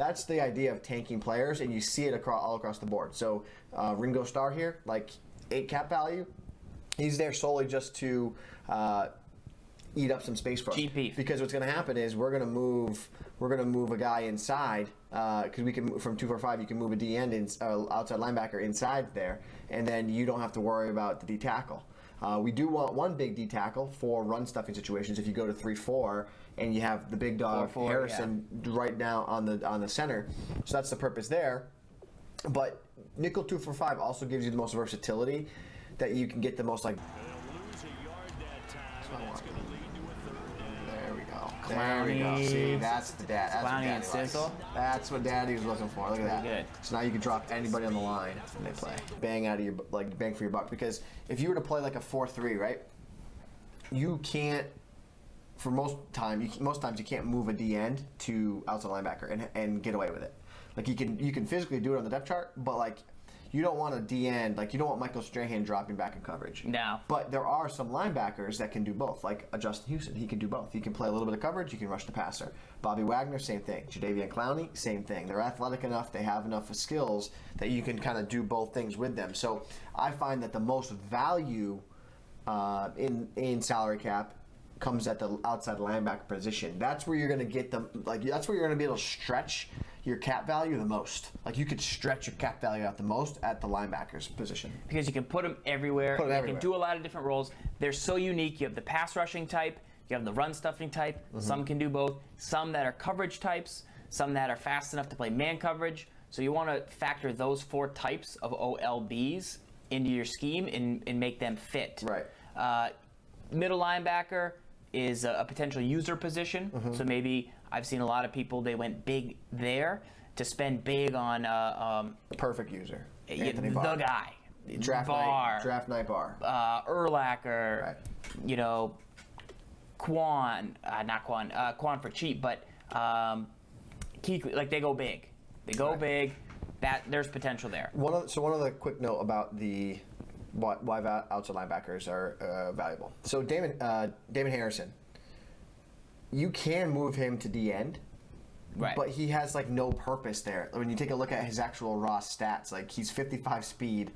that's the idea of tanking players, and you see it all across the board. So Ringo Starr here, like 8 cap value, he's there solely just to eat up some space for us. GP. Because what's going to happen is we're going to move a guy inside because we can move from 245. You can move a D end outside linebacker inside there, and then you don't have to worry about the D tackle. We do want one big D tackle for run stuffing situations. If you go to 3-4 and you have the big dog 4-4, Harrison right now on the center, so that's the purpose there. But nickel 2-4-5 also gives you the most versatility that you can get the most like. There we go. See, that's the dad. That's Clowney and what Daddy Sizzle. likes. That's what Daddy was looking for. Look at that. Good. So now you can drop anybody on the line when they play. Bang for your buck. Because if you were to play like a 4-3, right? You can't. For most times you can't move a D end to outside linebacker and get away with it. Like you can physically do it on the depth chart, but like you don't want a D end, like you don't want Michael Strahan dropping back in coverage. No. But there are some linebackers that can do both, like a Justin Houston. He can do both. He can play a little bit of coverage, he can rush the passer. Bobby Wagner, same thing. Jadeveon Clowney, same thing. They're athletic enough, they have enough skills that you can kind of do both things with them. So I find that the most value in salary cap comes at the outside linebacker position. That's where you're going to get them. Like that's where you're going to be able to stretch your cap value the most. Like you could stretch your cap value out the most at the linebackers position because you can put them everywhere. You can do a lot of different roles. They're so unique. You have the pass rushing type. You have the run stuffing type. Mm-hmm. Some can do both. Some that are coverage types. Some that are fast enough to play man coverage. So you want to factor those 4 types of OLBs into your scheme and make them fit. Right. Middle linebacker is a potential user position. Mm-hmm. So maybe I've seen a lot of people, they went big there to spend big on perfect user. Anthony Barr. The guy. Draft night Barr. Urlacher. Right. You know, Quan for cheap, but Kuechly, like they go big. They go big. That there's potential there. One other quick note about why outside linebackers are valuable. So Damon Harrison, you can move him to D end, right? But he has like no purpose there. When you take a look at his actual raw stats, like he's 55 speed,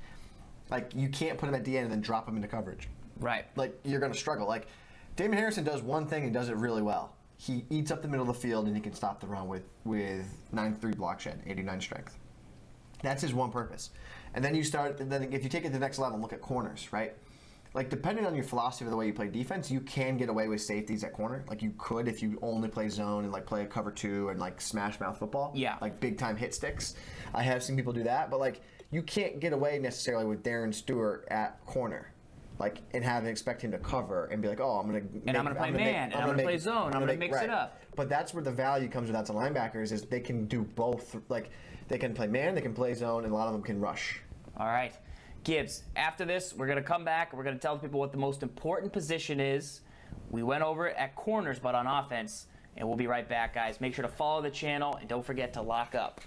like you can't put him at D end and then drop him into coverage, right? Like you're gonna struggle. Like Damon Harrison does one thing and does it really well. He eats up the middle of the field and he can stop the run with 9.3 block shed, 89 strength. That's his one purpose. And then if you take it to the next level and look at corners, right? Like depending on your philosophy of the way you play defense, you can get away with safeties at corner. Like you could if you only play zone and like play a cover 2 and like smash mouth football. Yeah. Like big time hit sticks. I have seen people do that, but like you can't get away necessarily with Darren Stewart at corner. Like and expect him to cover and be like, oh, I'm gonna play man, and I'm gonna play zone, I'm gonna mix it up. But that's where the value comes with outside linebackers is they can do both. Like they can play man, they can play zone, and a lot of them can rush. All right, Gibbs. After this, we're gonna come back. We're gonna tell people what the most important position is. We went over it at corners, but on offense, and we'll be right back, guys. Make sure to follow the channel and don't forget to lock up.